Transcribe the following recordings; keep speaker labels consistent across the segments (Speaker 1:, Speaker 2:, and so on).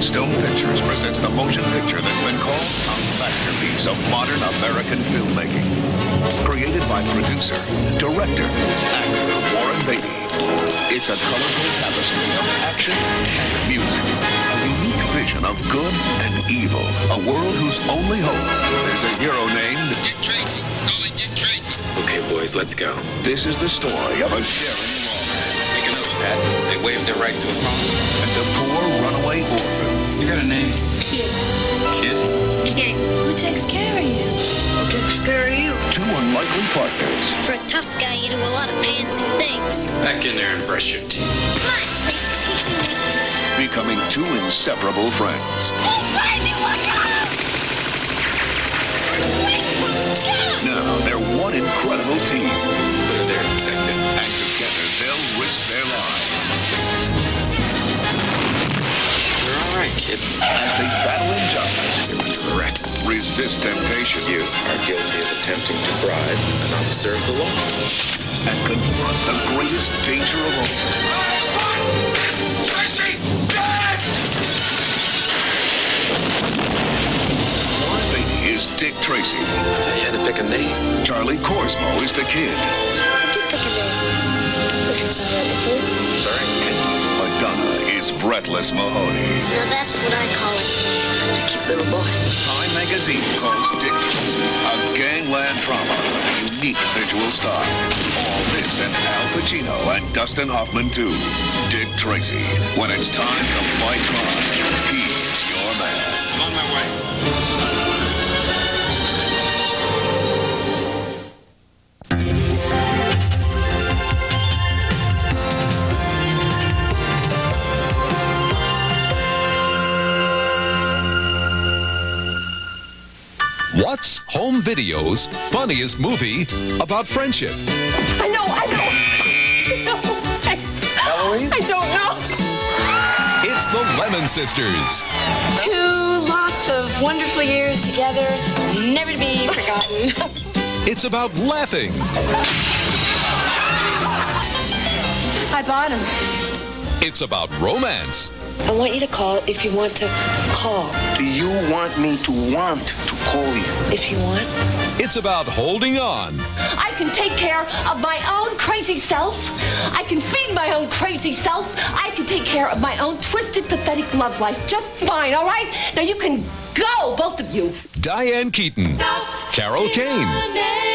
Speaker 1: Stone Pictures presents the motion picture that's been called a masterpiece of modern American filmmaking. Created by producer, director, actor Warren Beatty. It's a colorful tapestry of action and music. A unique vision of good and evil. A world whose only hope is a hero named
Speaker 2: Dick Tracy. Calling Dick Tracy.
Speaker 3: Okay, boys, let's go.
Speaker 1: This is the story of a daring lawman
Speaker 3: Make a note, Pat. They waived their right to a phone.
Speaker 1: and a poor runaway orphan.
Speaker 3: You got a name?
Speaker 2: Kid.
Speaker 3: Kid?
Speaker 2: Kid.
Speaker 4: Who takes care of you?
Speaker 2: Who takes care of you?
Speaker 1: Two unlikely partners.
Speaker 5: For a tough guy, you do a lot of pansy things.
Speaker 3: Back in there and brush your teeth.
Speaker 5: Come on, Tracy, take me with you.
Speaker 1: Becoming two inseparable friends.
Speaker 5: Hey, Tracy, look out!
Speaker 1: Now they're one incredible team.
Speaker 3: Put her there, detective.
Speaker 1: And together they'll risk their lives
Speaker 3: You're all right, kid.
Speaker 1: as they battle injustice,
Speaker 3: You're under arrest.
Speaker 1: resist temptation,
Speaker 3: You are guilty of attempting to bribe an officer of the law.
Speaker 1: and confront the greatest danger of all.
Speaker 3: Tracy!
Speaker 1: Warren Beatty is Dick Tracy.
Speaker 3: I thought you had to pick a name.
Speaker 1: Charlie Korsmo is the kid.
Speaker 5: I did pick a name. If it's all right with you.
Speaker 3: Sorry, kid.
Speaker 1: Madonna is Breathless Mahoney.
Speaker 5: Now that's what I call it. A cute little boy.
Speaker 1: Time magazine calls Dick Tracy a gangland drama with a unique visual style. All this and Al Pacino and Dustin Hoffman too. Dick Tracy. When it's time to fight crime, he's your man.
Speaker 3: I'm on my way.
Speaker 6: What's Home Video's funniest movie about friendship?
Speaker 4: I know.
Speaker 3: Eloise?
Speaker 4: I don't know.
Speaker 6: It's the Lemon Sisters.
Speaker 4: 2 lots of wonderful years together, never to be forgotten.
Speaker 6: It's about laughing,
Speaker 4: I bought him.
Speaker 6: it's about romance,
Speaker 7: I want you to call if you want to call.
Speaker 8: Do you want me to want to call you?
Speaker 7: If you want.
Speaker 6: it's about holding on,
Speaker 4: I can take care of my own crazy self. I can feed my own crazy self. I can take care of my own twisted, pathetic love life just fine, all right? Now you can go, both of you.
Speaker 6: Diane Keaton, Carol Kane,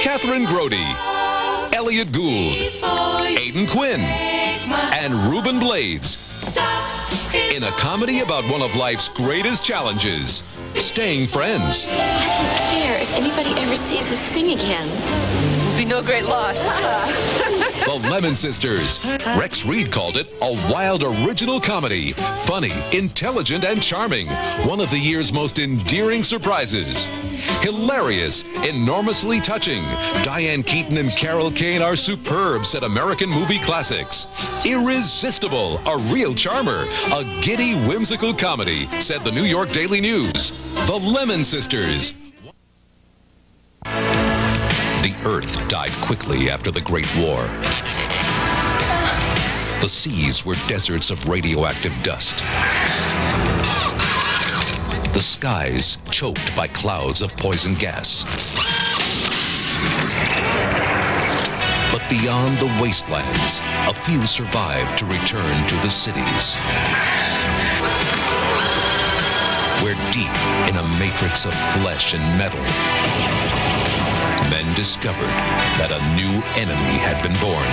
Speaker 6: Catherine Grody, Elliot Gould, Aidan Quinn, and Reuben Blades. In a comedy about one of life's greatest challenges, staying friends.
Speaker 7: I don't care if anybody ever sees us sing again. It'll be no great loss.
Speaker 6: The Lemon Sisters. Rex Reed called it a wild original comedy. Funny, intelligent, and charming. One of the year's most endearing surprises. Hilarious, enormously touching. Diane Keaton and Carol Kane are superb, said American movie classics. Irresistible, a real charmer. A giddy, whimsical comedy, said the New York Daily News. The Lemon Sisters. The Earth died quickly after the Great War. The seas were deserts of radioactive dust. The skies choked by clouds of poison gas. But beyond the wastelands, a few survived to return to the cities. Where deep in a matrix of flesh and metal, men discovered that a new enemy had been born.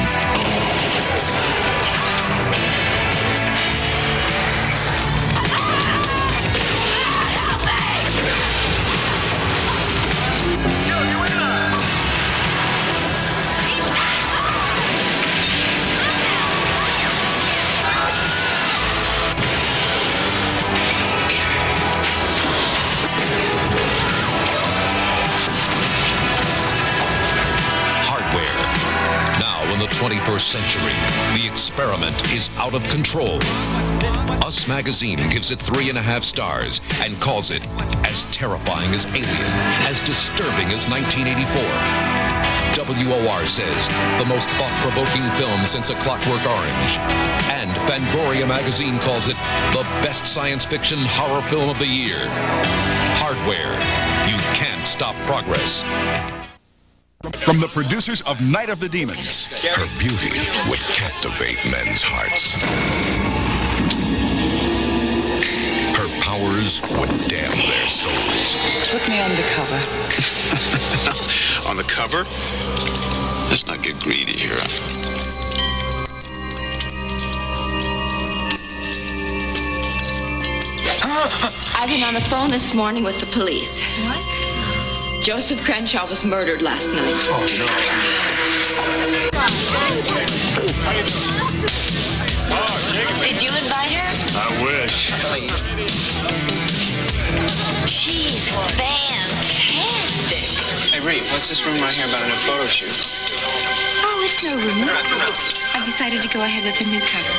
Speaker 6: In the 21st century, the experiment is out of control. Us Magazine gives it 3.5 stars and calls it as terrifying as Alien, as disturbing as 1984. WOR says the most thought-provoking film since A Clockwork Orange. And Fangoria magazine calls it the best science fiction horror film of the year. Hardware. You can't stop progress.
Speaker 1: From the producers of Night of the Demons.
Speaker 9: Her beauty would captivate men's hearts. Her powers would damn their souls.
Speaker 10: Put me on the cover.
Speaker 11: On the cover? Let's not get greedy here.
Speaker 7: I've been on the phone this morning with the police.
Speaker 4: What?
Speaker 7: Joseph Crenshaw was murdered last night.
Speaker 11: Oh, no.
Speaker 7: Did you invite her?
Speaker 11: I wish.
Speaker 7: She's fantastic.
Speaker 3: Hey, Reed, what's this room right here about a new photo shoot?
Speaker 12: Oh, it's no room. I've decided to go ahead with a new cover.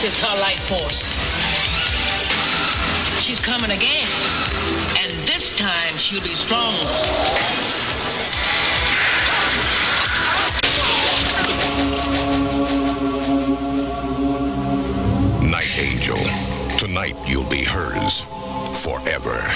Speaker 13: Is her light force. She's coming again, and this time she'll be stronger.
Speaker 9: Night Angel. Tonight you'll be hers forever.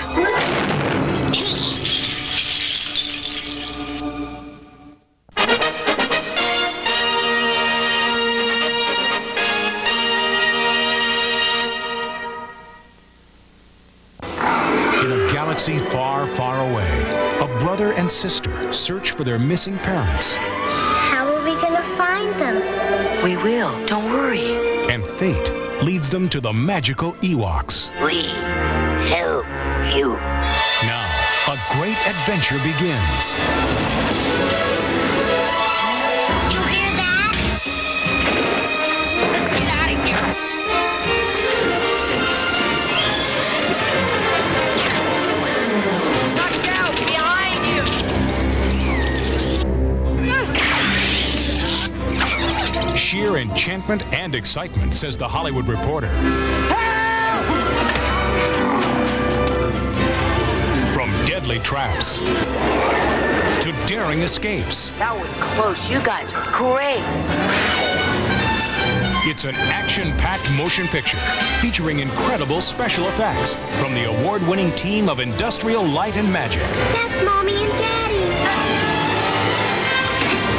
Speaker 14: Far, far away, a brother and sister search for their missing parents.
Speaker 2: How are we going to find them?
Speaker 7: We will. Don't worry.
Speaker 14: And fate leads them to the magical Ewoks.
Speaker 2: We help you.
Speaker 14: Now, a great adventure begins.
Speaker 2: You hear that? Let's get out of here.
Speaker 14: Sheer enchantment and excitement, says the Hollywood Reporter. From deadly traps to daring escapes.
Speaker 7: That was close. You guys were great.
Speaker 14: It's an action-packed motion picture featuring incredible special effects from the award-winning team of Industrial Light and Magic.
Speaker 2: That's Mommy and Daddy.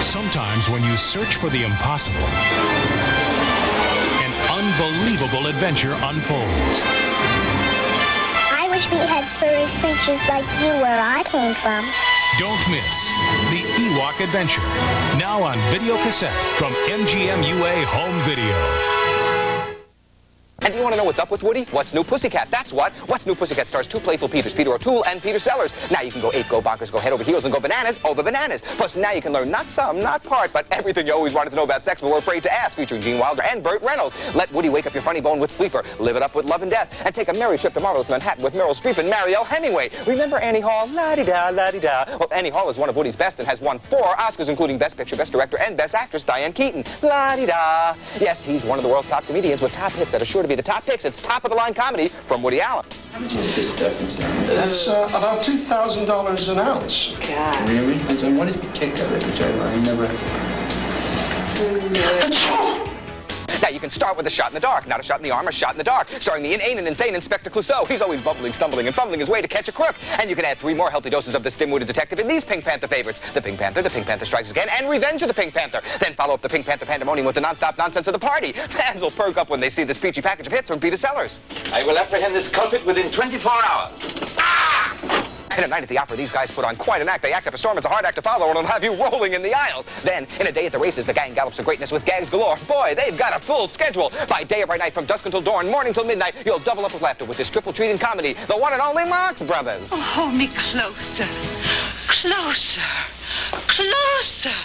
Speaker 14: Sometimes when you search for the impossible, an unbelievable adventure unfolds.
Speaker 2: I wish we had furry creatures like you where I came from.
Speaker 14: Don't miss the Ewok Adventure, now on video cassette from MGM UA Home Video.
Speaker 15: And you want to know what's up with Woody? What's New Pussycat? That's what. What's New Pussycat stars two playful Peters, Peter O'Toole and Peter Sellers. Now you can go ape, go bonkers, go head over heels, and go bananas over bananas. Plus, now you can learn not some, not part, but everything you always wanted to know about sex but were afraid to ask, featuring Gene Wilder and Burt Reynolds. Let Woody wake up your funny bone with Sleeper, live it up with Love and Death, and take a merry trip to Marvelous Manhattan with Meryl Streep and Marielle Hemingway. Remember Annie Hall? La-di-da, la-di-da. Well, Annie Hall is one of Woody's best and has won 4 Oscars, including Best Picture, Best Director, and Best Actress, Diane Keaton. La-di-da. Yes, he's one of the world's top comedians with top hits that are sure to be the top picks. It's top-of-the-line comedy from Woody Allen.
Speaker 8: How much is this stuff in town? That's about $2,000 an ounce.
Speaker 7: God.
Speaker 8: Really? And what is the kick of it, which I never...
Speaker 15: Now, you can start with a shot in the dark, not a shot in the arm, a shot in the dark, starring the inane and insane Inspector Clouseau. He's always bumbling, stumbling, and fumbling his way to catch a crook. And you can add 3 more healthy doses of the stim-witted detective in these Pink Panther favorites. The Pink Panther Strikes Again, and Revenge of the Pink Panther. Then follow up the Pink Panther pandemonium with the non-stop nonsense of the party. Fans will perk up when they see this peachy package of hits from Peter Sellers.
Speaker 16: I will apprehend this culprit within 24 hours.
Speaker 15: Ah! In A Night at the Opera, these guys put on quite an act. They act up a storm. It's a hard act to follow, and it'll have you rolling in the aisles. Then, in A Day at the Races, the gang gallops to greatness with gags galore. Boy, they've got a full schedule. By day or by night, from dusk until dawn, morning till midnight, you'll double up with laughter with this triple treat in comedy. The one and only Marx Brothers.
Speaker 10: Oh, hold me closer. Closer. Closer.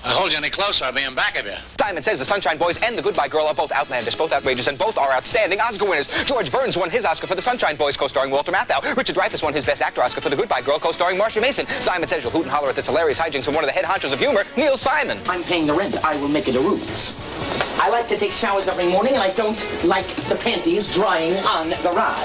Speaker 11: I'll hold you any closer, I'll be in back of you.
Speaker 15: Simon Says, the Sunshine Boys and the Goodbye Girl are both outlandish, both outrageous, and both are outstanding Oscar winners. George Burns won his Oscar for the Sunshine Boys, co-starring Walter Matthau. Richard Dreyfuss won his Best Actor Oscar for the Goodbye Girl, co-starring Marcia Mason. Simon Says you'll hoot and holler at this hilarious hijinks from one of the head honchos of humor, Neil Simon.
Speaker 10: I'm paying the rent. I will make it a roots. I like to take showers every morning, and I don't like the panties drying on the rod.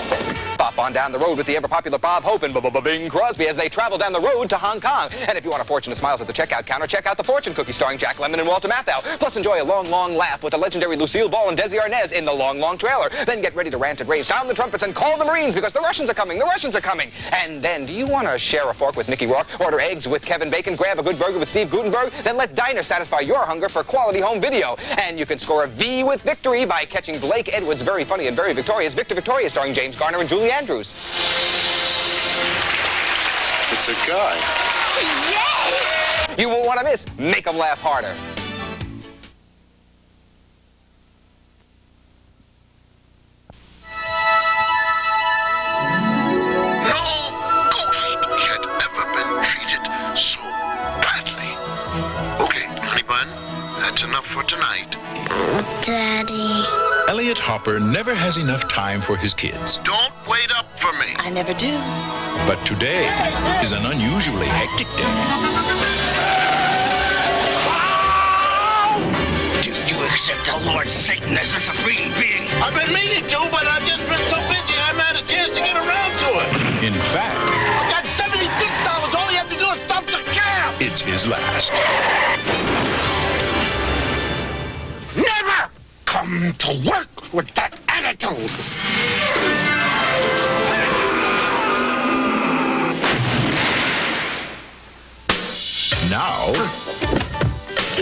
Speaker 15: Pop on down the road with the ever-popular Bob Hope and Bing Crosby as they travel down the road to Hong Kong. And if you want a fortune of smiles at the checkout counter, check out The Fortune Cookie starring Jack Lemmon and Walter Matthau. Plus enjoy a long, long laugh with the legendary Lucille Ball and Desi Arnaz in the Long, Long Trailer. Then get ready to rant and rave, sound the trumpets, and call the Marines because the Russians are coming, the Russians are coming. And then, do you want to share a fork with Mickey Rourke, order eggs with Kevin Bacon, grab a good burger with Steve Gutenberg? Then let Diner satisfy your hunger for quality home video. And you can score a V with victory by catching Blake Edwards' very funny and very victorious Victor Victoria starring James Garner and Julie Andrews.
Speaker 11: It's a guy.
Speaker 15: Yay! You won't want to miss Make 'em Laugh Harder.
Speaker 9: No ghost had ever been treated so badly. Okay, honey bun, that's enough for tonight.
Speaker 2: Daddy.
Speaker 17: Elliot Hopper never has enough time for his kids.
Speaker 9: Don't wait up for me.
Speaker 18: I never do.
Speaker 17: But today is an unusually hectic day.
Speaker 19: Do you accept the Lord Satan as a supreme being?
Speaker 20: I've been meaning to, but I've just been so busy I haven't had a chance to get around to it.
Speaker 17: In fact,
Speaker 20: I've got $76. All you have to do is stop the cab.
Speaker 17: it's his last.
Speaker 20: Never come to work with that attitude.
Speaker 17: Now,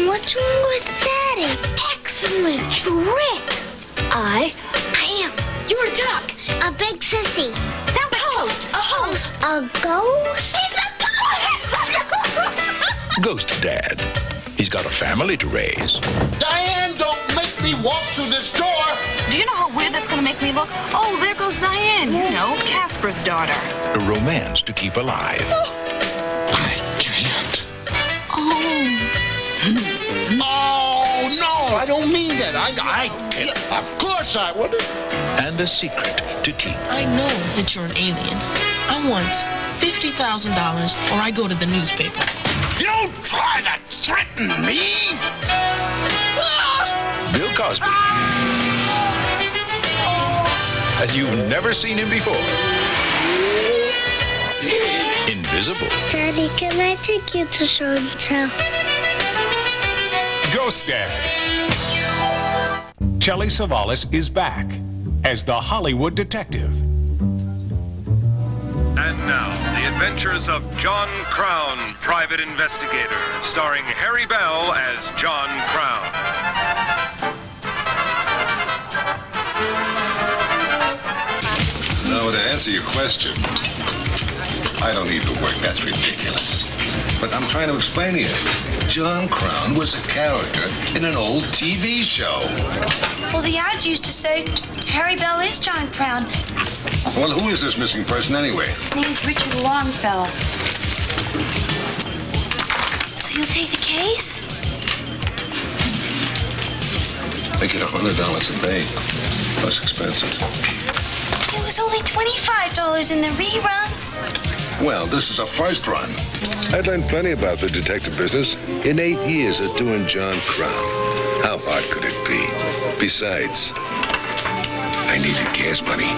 Speaker 2: What's wrong with Daddy? Excellent trick. I am.
Speaker 4: You're a duck.
Speaker 2: A big sissy.
Speaker 4: Sounds like toast. A host.
Speaker 2: A ghost?
Speaker 17: Ghost Dad. He's got a family to raise.
Speaker 20: Diane, don't make me walk through this door.
Speaker 18: Do you know how weird that's going to make me look? Oh, there goes Diane. You know, Casper's daughter.
Speaker 17: A romance to keep alive.
Speaker 20: I can't.
Speaker 18: Oh,
Speaker 20: no, I don't mean that. I can't. Of course I would.
Speaker 17: And a secret to keep.
Speaker 21: I know that you're an alien. I want $50,000 or I go to the newspaper.
Speaker 20: You don't try to threaten me.
Speaker 17: Bill Cosby. As you've never seen him before. Invisible.
Speaker 2: Daddy, can I take you to show and tell?
Speaker 14: Ghost Dad. Telly Savalas is back as the Hollywood detective.
Speaker 22: And now, the adventures of John Crown, private investigator, starring Harry Bell as John Crown.
Speaker 23: Now, to answer your question, I don't need to work. That's ridiculous. But I'm trying to explain to you. John Crown was a character in an old TV show.
Speaker 24: Well, the ads used to say, Harry Bell is John Crown.
Speaker 23: Well, who is this missing person anyway?
Speaker 24: His name's Richard Longfellow. So you'll take the case?
Speaker 23: I get $100 a day, plus expenses.
Speaker 24: It was only $25 in the reruns.
Speaker 23: Well, this is a first run. I'd learned plenty about the detective business in 8 years of doing John Crown. How hard could it be? Besides, I needed gas money.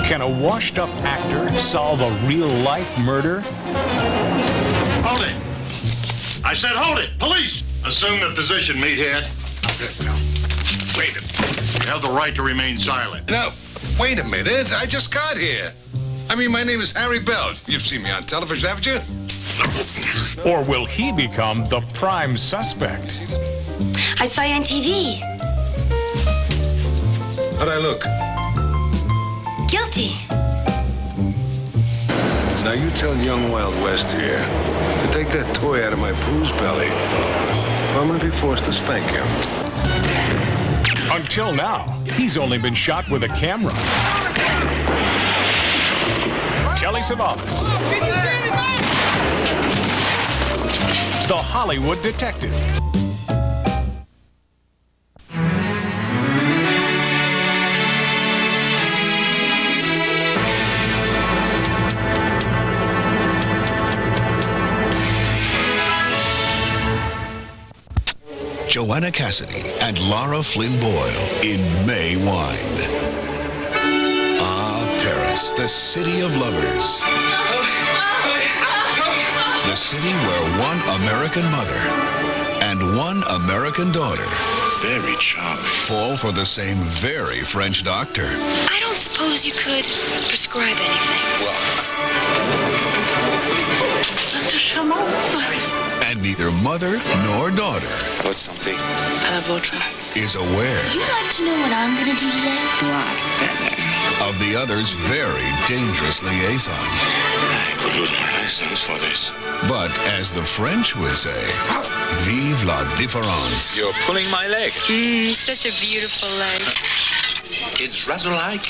Speaker 14: Can a washed-up actor solve a real-life murder?
Speaker 20: Hold it. I said hold it. Police! Assume the position, meathead. Wait a minute. You have the right to remain silent.
Speaker 23: No, wait a minute. I just got here. I mean, my name is Harry Bell. You've seen me on television, haven't you?
Speaker 14: Or will he become the prime suspect?
Speaker 24: I saw you on TV.
Speaker 23: How'd I look?
Speaker 24: Guilty.
Speaker 23: Now you tell young Wild West here to take that toy out of my Pooh's belly, or I'm gonna be forced to spank him.
Speaker 14: Until now, he's only been shot with a camera. Telly Savalas. The Hollywood detective.
Speaker 17: Joanna Cassidy and Lara Flynn Boyle in May Wine. Ah, Paris, the city of lovers. The city where one American mother and one American daughter, very charming, fall for the same very French doctor.
Speaker 12: I don't suppose you could prescribe anything.
Speaker 17: Dr. Chamon. And neither mother nor daughter
Speaker 11: Got something?
Speaker 17: is aware
Speaker 24: You'd like to know what I'm gonna do today?
Speaker 17: of the other's very dangerous liaison.
Speaker 11: I could lose my license for this.
Speaker 17: But as the French would say, vive la différence.
Speaker 11: You're pulling my leg.
Speaker 12: Such a beautiful leg.
Speaker 11: It's rather like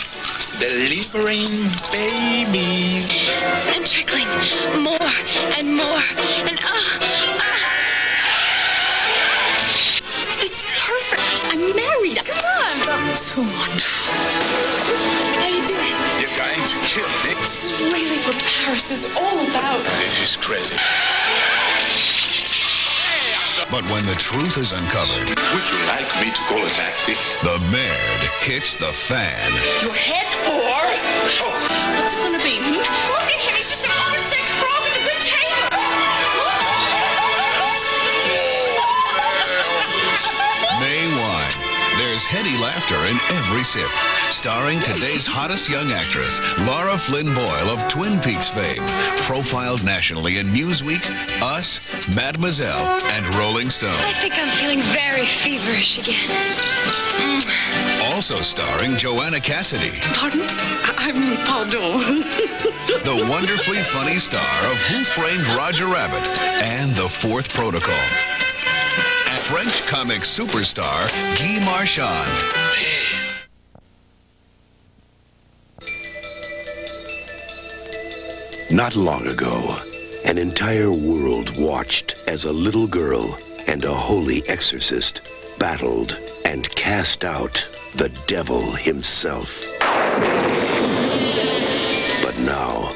Speaker 11: delivering babies.
Speaker 12: And trickling more and more. And it's perfect. I'm married. Come on. So wonderful. How you doing?
Speaker 11: You're going to kill me.
Speaker 12: This is really what Paris is all about.
Speaker 11: This is crazy.
Speaker 17: But when the truth is uncovered,
Speaker 11: Would you like me to call a taxi?
Speaker 17: the merd hits the fan.
Speaker 12: Your head or... What's it gonna be? Look at him. He's just an R6 frog with a good taper.
Speaker 17: May Wine. There's heady laughter in every sip. Starring today's hottest young actress, Lara Flynn Boyle of Twin Peaks fame. Profiled nationally in Newsweek, Us, Mademoiselle, and Rolling Stone.
Speaker 12: I think I'm feeling very feverish again.
Speaker 17: Also starring Joanna Cassidy.
Speaker 12: Pardon? I mean, pardon.
Speaker 17: The wonderfully funny star of Who Framed Roger Rabbit and The Fourth Protocol. And French comic superstar Guy Marchand.
Speaker 1: Not long ago, an entire world watched as a little girl and a holy exorcist battled and cast out the devil himself. But now,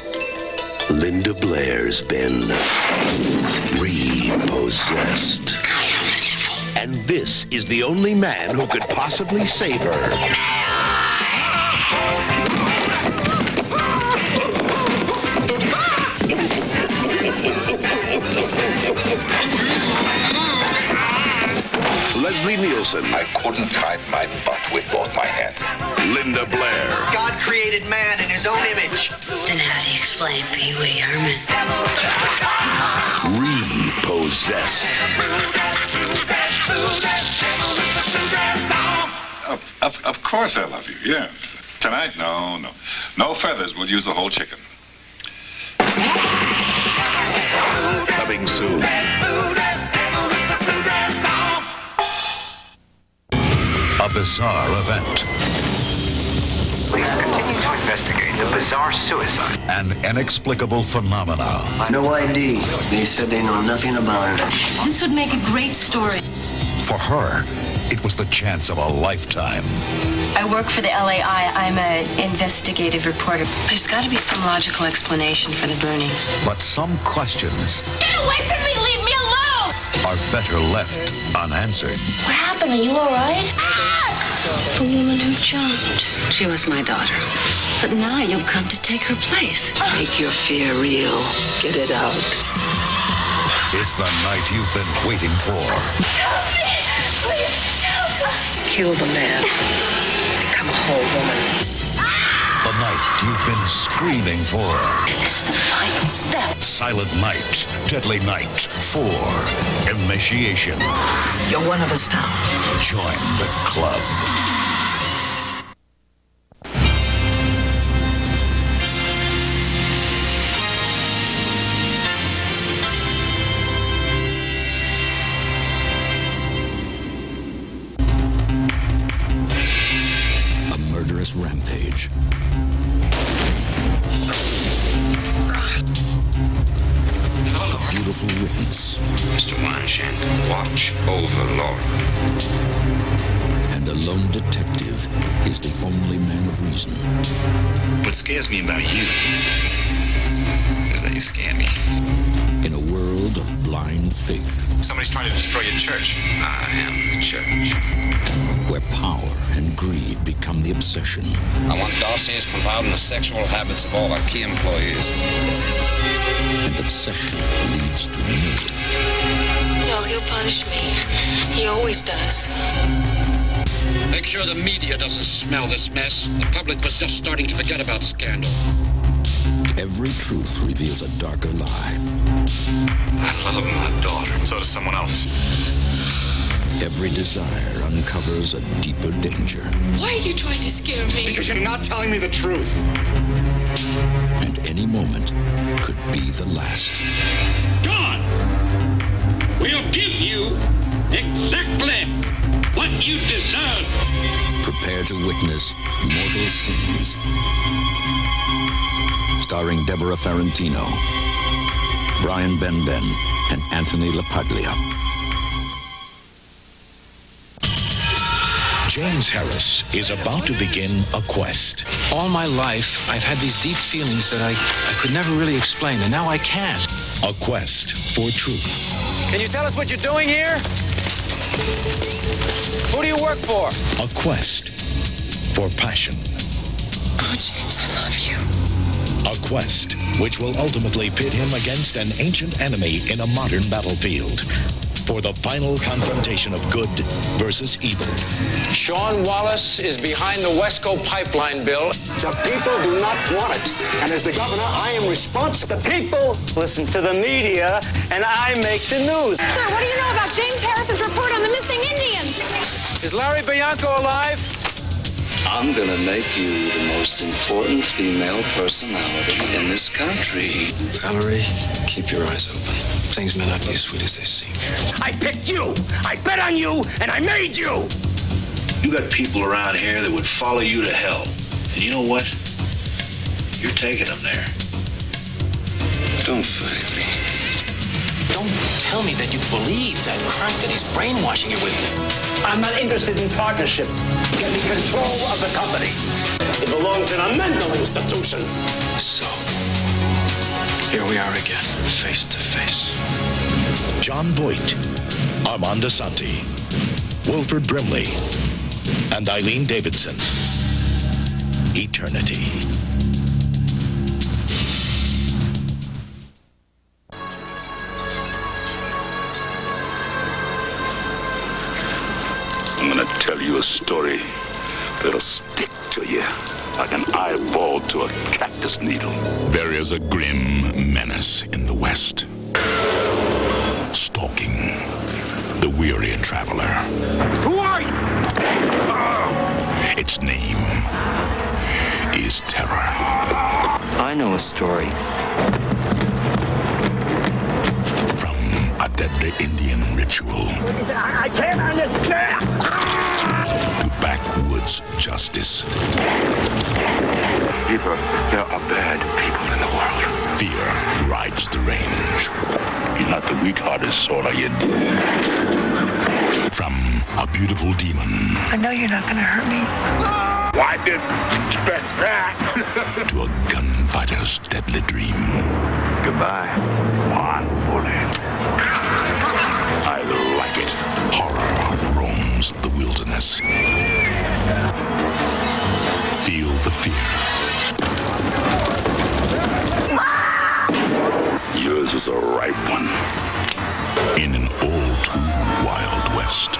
Speaker 1: Linda Blair's been repossessed. And this is the only man who could possibly save her. Leslie Nielsen.
Speaker 9: I couldn't fight my butt with both my hands.
Speaker 1: Linda Blair.
Speaker 3: God created man in his own image.
Speaker 12: Then how do you explain Pee Wee Herman?
Speaker 1: Repossessed.
Speaker 5: Of course I love you, yeah. Tonight, no. No feathers, we'll use the whole chicken.
Speaker 1: Coming soon.
Speaker 17: A bizarre event.
Speaker 3: Police continue to investigate the bizarre suicide.
Speaker 17: An inexplicable phenomena.
Speaker 3: No ID. They said they know nothing about it.
Speaker 6: This would make a great story.
Speaker 17: For her, it was the chance of a lifetime.
Speaker 6: I work for the LAI. I'm an investigative reporter. There's got to be some logical explanation for the burning.
Speaker 17: But some questions
Speaker 6: Get away from me! Leave me alone!
Speaker 17: are better left unanswered.
Speaker 6: What happened? Are you all right? The woman who jumped.
Speaker 12: She was my daughter. But now you'll come to take her place.
Speaker 7: Make your fear real. Get it out.
Speaker 17: It's the night you've been waiting for.
Speaker 7: Kill the man. Become a whole woman.
Speaker 17: The night you've been screaming for.
Speaker 6: This is the final step.
Speaker 17: Silent Night, Deadly Night 4. Initiation.
Speaker 7: You're one of us now.
Speaker 17: Join the club. A murderous rampage. A beautiful
Speaker 8: powerful witness.
Speaker 10: Mr. Wanshand, watch over Laura.
Speaker 8: And a lone detective is the only man of reason.
Speaker 11: What scares me about you is that you scare me.
Speaker 8: In a world of blind faith.
Speaker 11: Somebody's trying to destroy your church.
Speaker 10: I am the church.
Speaker 8: Where power and greed become the obsession.
Speaker 10: I want dossiers compiled on the sexual habits of all our key employees.
Speaker 8: And obsession leads to murder.
Speaker 12: No, he'll punish me. He always does.
Speaker 11: Make sure the media doesn't smell this mess. The public was just starting to forget about Scandal.
Speaker 8: Every truth reveals a darker lie.
Speaker 10: I love my daughter.
Speaker 11: So does someone else.
Speaker 8: Every desire uncovers a deeper danger.
Speaker 12: Why are you trying to scare me?
Speaker 11: Because you're not telling me the truth.
Speaker 8: And any moment could be the last.
Speaker 13: God will give you exactly what you deserve.
Speaker 8: Prepare to witness mortal sins. Starring Deborah Ferrantino, Brian Benben, and Anthony LaPaglia.
Speaker 14: James Harris is about to begin a quest.
Speaker 16: All my life, I've had these deep feelings that I could never really explain, and now I can.
Speaker 14: A quest for truth.
Speaker 25: Can you tell us what you're doing here? Who do you work for?
Speaker 14: A quest for passion.
Speaker 12: Oh, James, I love you.
Speaker 14: A quest which will ultimately pit him against an ancient enemy in a modern battlefield. For the final confrontation of good versus evil.
Speaker 16: Sean Wallace is behind the Wesco pipeline bill.
Speaker 26: The people do not want it. And as the governor, I am responsible.
Speaker 25: The people listen to the media, and I make the news.
Speaker 27: Sir, what do you know about James Harris's report on the missing Indians?
Speaker 25: Is Larry Bianco alive?
Speaker 10: I'm gonna make you the most important female personality in this country.
Speaker 16: Valerie, keep your eyes open. Things may not be as sweet as they seem.
Speaker 19: I picked you. I bet on you, and I made you.
Speaker 11: You got people around here that would follow you to hell. And you know what? You're taking them there.
Speaker 10: Don't fight me.
Speaker 16: Don't tell me that you believe that crap that he's brainwashing you with.
Speaker 19: I'm not interested in partnership. Get me control of the company. It belongs in a mental institution.
Speaker 16: So, here we are again, face to face.
Speaker 14: John Voight, Armand Asante, Wilford Brimley, and Eileen Davidson. Eternity.
Speaker 5: I'm gonna tell you a story that'll stick to you like an eyeball to a cactus needle.
Speaker 14: There is a grim menace in the West. Stalking the weary traveler.
Speaker 19: Who are you?
Speaker 14: Its name is Terror.
Speaker 10: I know a story.
Speaker 14: From a deadly Indian ritual
Speaker 19: I can't understand.
Speaker 14: to backwoods justice.
Speaker 10: People, there are bad people in the world.
Speaker 14: Fear rides the range.
Speaker 5: You're not the weak-hearted sort, are you?
Speaker 14: From a beautiful demon
Speaker 12: I know you're not gonna hurt me.
Speaker 5: Why didn't you expect that?
Speaker 14: to a gunfighter's deadly dream.
Speaker 10: Goodbye.
Speaker 5: One bullet. I like it.
Speaker 14: Horror roams the wilderness. Feel the fear.
Speaker 5: Yours was a right one.
Speaker 14: In an all-too wild west.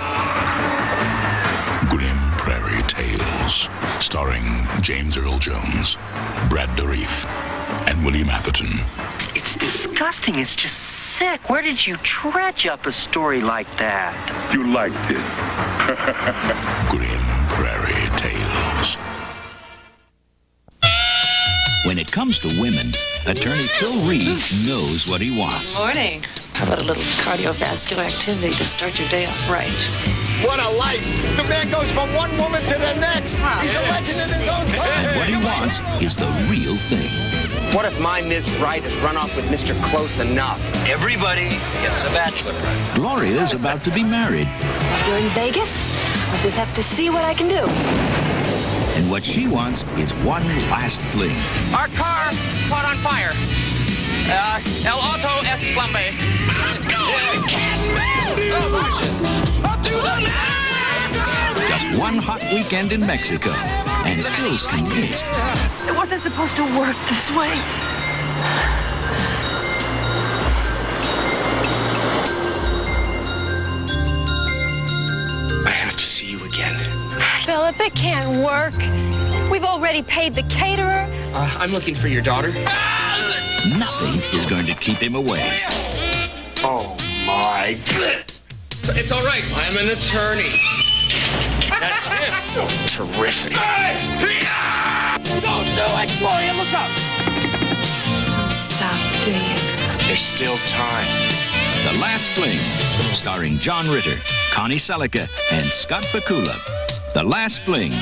Speaker 14: Grim Prairie Tales. Starring James Earl Jones, Brad Dourif, and William Atherton.
Speaker 28: It's disgusting. It's just sick. Where did you dredge up a story like that?
Speaker 5: You liked it.
Speaker 14: Grim Prairie Tales.
Speaker 8: When it comes to women, attorney Phil Reed knows what he wants.
Speaker 7: Morning. How about a little cardiovascular activity to start your day off right?
Speaker 26: What a life! The man goes from one woman to the next. He's a legend in his own time.
Speaker 8: And what he wants is the real thing.
Speaker 2: What if my Miss Right has run off with Mr. Close Enough?
Speaker 4: Everybody gets a bachelor.
Speaker 8: Gloria's about to be married.
Speaker 15: You're in Vegas? I'll just have to see what I can do.
Speaker 8: And what she wants is one last fling.
Speaker 2: Our car caught on fire. El Auto es flambe.
Speaker 8: Just one hot weekend in Mexico. And Phil's convinced.
Speaker 15: It wasn't supposed to work this way.
Speaker 1: I have to see you again.
Speaker 27: Philip, it can't work. We've already paid the caterer.
Speaker 2: I'm looking for your daughter.
Speaker 8: Nothing is going to keep him away.
Speaker 1: Oh, my God.
Speaker 2: It's all right. I'm an attorney. That's him.
Speaker 1: Terrific.
Speaker 2: Don't do it, Gloria. Look up.
Speaker 15: Stop doing it.
Speaker 1: There's still time.
Speaker 8: The Last Fling, starring John Ritter, Connie Selica, and Scott Bakula. The Last Fling.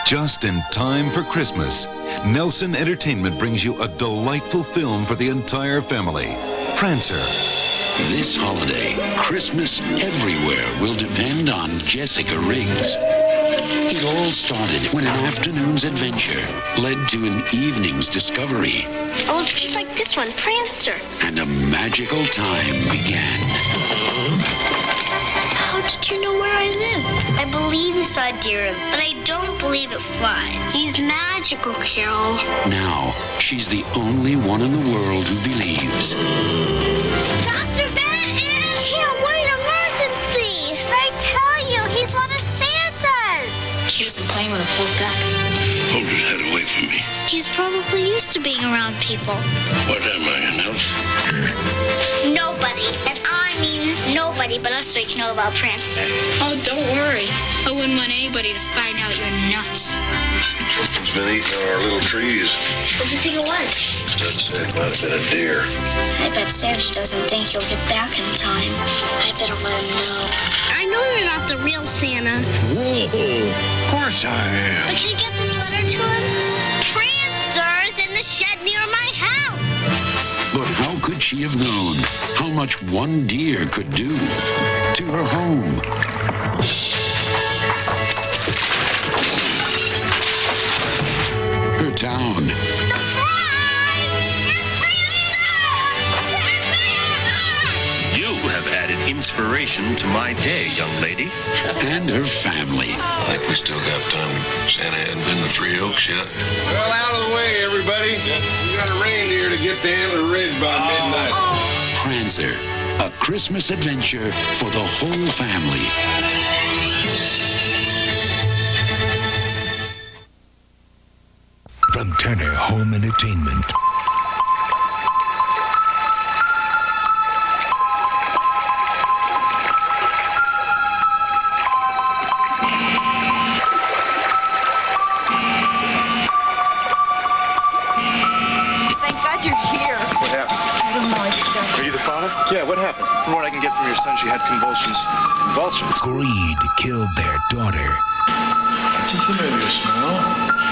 Speaker 18: Just in time for Christmas, Nelson Entertainment brings you a delightful film for the entire family, Prancer.
Speaker 20: This holiday, Christmas everywhere will depend on Jessica Riggs. It all started when an afternoon's adventure led to an evening's discovery.
Speaker 24: Oh, it's just like this one, Prancer.
Speaker 20: And a magical time began.
Speaker 24: How did you know where I live? I believe you saw a deer, but I don't believe it flies. He's magical, Carol.
Speaker 20: Now, she's the only one in the world who believes.
Speaker 24: Dr. Bennett is here. Wait, emergency. I tell you, he's one of Santa's.
Speaker 12: She doesn't play with a full deck.
Speaker 9: Hold your head away from me.
Speaker 24: He's probably used to being around people.
Speaker 9: What am I, an elf?
Speaker 24: Nobody. And I mean nobody but us three can know about Prancer.
Speaker 12: Oh, don't worry. I wouldn't want anybody to find out you're nuts.
Speaker 9: Tristan's been eating our little trees.
Speaker 24: What do you think it was?
Speaker 9: Doesn't say it might have been a deer.
Speaker 24: I bet Santa doesn't think you'll get back in time. I better let him know. I know you're not the real Santa.
Speaker 9: Whoa, of course I am.
Speaker 24: But can you get this letter to him? Prancer's in the shed near my house.
Speaker 20: But how could she have known how much one deer could do to her home? Her town.
Speaker 21: You have added inspiration to my day, young lady.
Speaker 20: And her family.
Speaker 9: I think we still got time. Santa hadn't been to Three Oaks yet.
Speaker 22: Well, out of the way, everybody. We got a reindeer to get to Antler Ridge by midnight.
Speaker 20: Prancer, a Christmas adventure for the whole family.
Speaker 14: From Turner Home Entertainment.
Speaker 15: Thank God you're here.
Speaker 11: What happened?
Speaker 15: I don't know. I just got...
Speaker 11: Are you the father? Yeah, what happened? From what I can get from your son, she had convulsions. Convulsions?
Speaker 14: Greed killed their daughter.
Speaker 11: That's a familiar smell.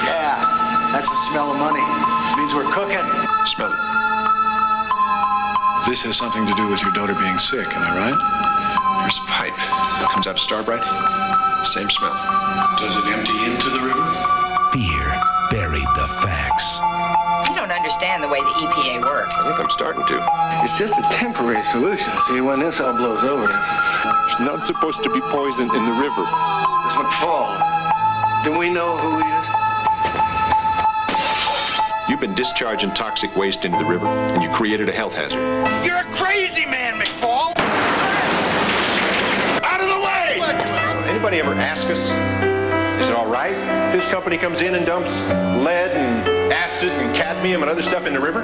Speaker 26: Yeah, that's the smell of money. It means we're cooking.
Speaker 11: Smell it. This has something to do with your daughter being sick, am I right? There's a pipe. Comes out of Starbright. Same smell. Does it empty into the river?
Speaker 14: Fear buried the facts.
Speaker 15: You don't understand the way the EPA works.
Speaker 11: I think I'm starting to.
Speaker 26: It's just a temporary solution. See, when this all blows over,
Speaker 11: There's not supposed to be poison in the river.
Speaker 26: it's McFall. Do we know who he is?
Speaker 11: You've been discharging toxic waste into the river, and you created a health hazard.
Speaker 26: You're a crazy man, McFall! Out of the way!
Speaker 11: Anybody ever ask us, is it all right if this company comes in and dumps lead and acid and cadmium and other stuff in the river?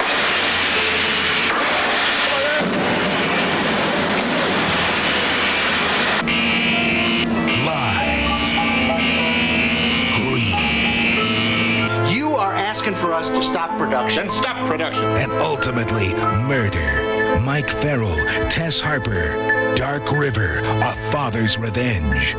Speaker 14: Lies. Greed.
Speaker 26: You are asking for us to stop production.
Speaker 11: Then stop production.
Speaker 14: And ultimately, murder. Mike Farrell, Tess Harper, Dark River, A Father's Revenge.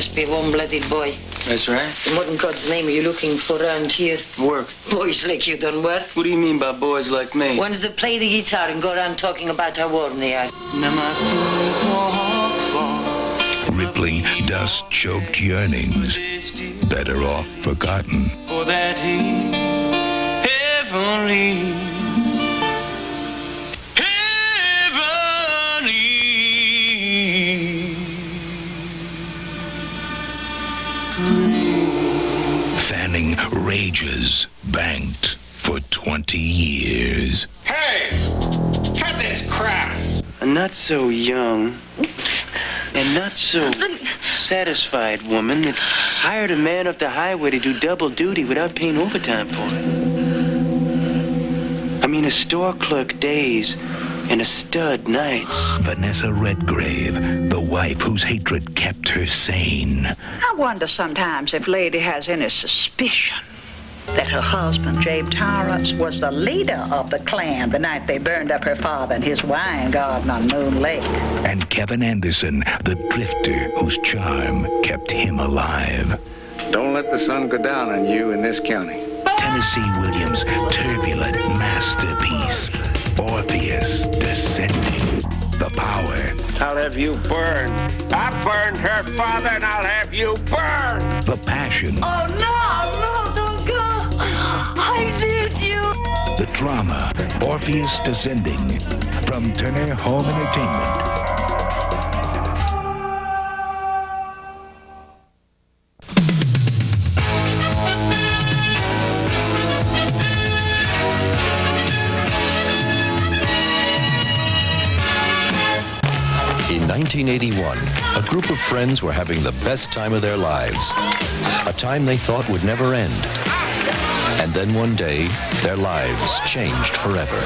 Speaker 3: must be a warm-blooded boy.
Speaker 21: That's right.
Speaker 3: And what in God's name are you looking for around here?
Speaker 21: Work.
Speaker 3: Boys like you don't work.
Speaker 21: What do you mean by boys like me?
Speaker 3: Ones that play the guitar and go around talking about how warm they are.
Speaker 14: Rippling, dust-choked yearnings, better off forgotten.
Speaker 21: For that heavenly,
Speaker 14: Fanning rages banked for 20 years.
Speaker 22: Hey! Cut this crap!
Speaker 21: A not so young and not so satisfied woman that hired a man off the highway to do double duty without paying overtime for it. I mean, a store clerk days and a stud nights.
Speaker 14: Vanessa Redgrave, the wife whose hatred kept her sane.
Speaker 6: I wonder sometimes if Lady has any suspicion that her husband, Jabe Torrance, was the leader of the clan the night they burned up her father and his wine garden on Moon Lake.
Speaker 14: And Kevin Anderson, the drifter whose charm kept him alive.
Speaker 13: Don't let the sun go down on you in this county.
Speaker 14: Tennessee Williams' turbulent masterpiece, Orpheus Descending. The power.
Speaker 22: I'll have you burned. I burned her father, and I'll have you burned.
Speaker 14: The passion.
Speaker 12: Oh, no, don't go. I need you.
Speaker 14: The drama, Orpheus Descending, from Turner Home Entertainment.
Speaker 16: In 1981, a group of friends were having the best time of their lives, a time they thought would never end. And then one day, their lives changed forever.